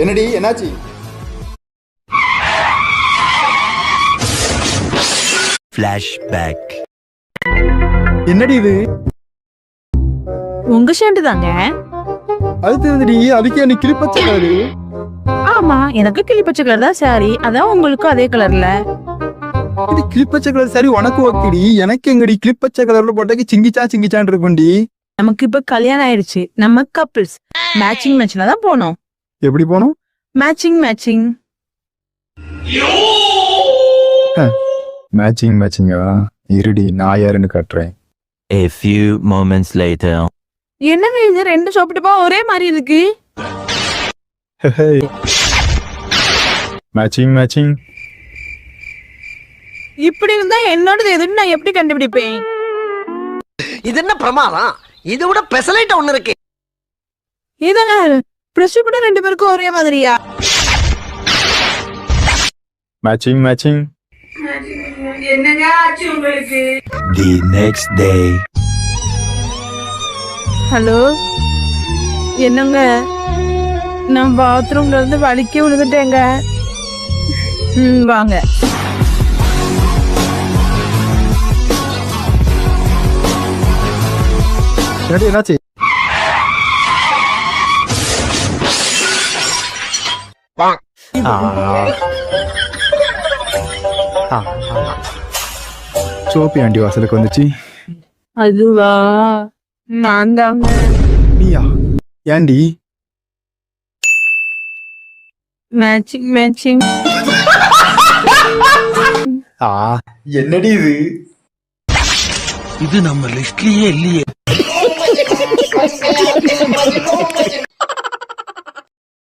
என்னடி என்னாச்சு? Flashback. என்னடி இது? உங்க ஷர்ட் தாங்க. அது தெரியுதுடி, அதுக்கு எனக்கு கிளிப்பச்சை கலரு. ஆமா, எனக்கு கிளிப்பச்சை கலர் தான் சாரி. அதான் உங்களுக்கும் அதே கலர்ல. இது கிளிப்பச்சை கலர் சரி உனக்கு ஓகேடி, எனக்கு எங்கடி கிளிப்பச்சை கலர்ல போட்டாக்கி சிங்கிச்சான் இருக்கும்டி. நமக்கு இப்ப கல்யாணம் ஆயிடுச்சு, நம்ம கப்பிள்ஸ். மேட்சிங் மேட்ச்ல தான் போனோம். எப்படி போனோம்? மேட்சிங் மேட்சிங்கா? இருடி, நான் யாருன்னு காட்டுறேன். A few moments later. என்னங்க இது, ரெண்டு சோப்பிட்டுப்பா ஒரே மாதிரி இருக்கு. மேட்சிங். இப்படி இருந்தா என்னோடது எதுன்னு நான் எப்படி கண்டுபிடிப்பேன்? இது என்ன பிரமாதம்? இதை விட பெசலைட் ஒண்ணு இருக்கு. இதங்க பிரஷ் கூட ரெண்டு பேருக்கும் ஒரே மாதிரியா? மேட்சிங். என்னங்க ஆச்சு உங்களுக்கு? The next day. ஹலோ, என்னங்க, நான் பாத்ரூம்ல இருந்து வலிக்க விழுந்துட்டேங்க. வாங்க. என்னாச்சு? சோப்பி ஆண்டி வாசலுக்கு வந்துச்சு. அதுவா, நான் தாங்க. நீயா? ஏண்டி? மேட்சிங். என்னடி இது? இது நம்ம லிஸ்ட்லயே இல்லையே.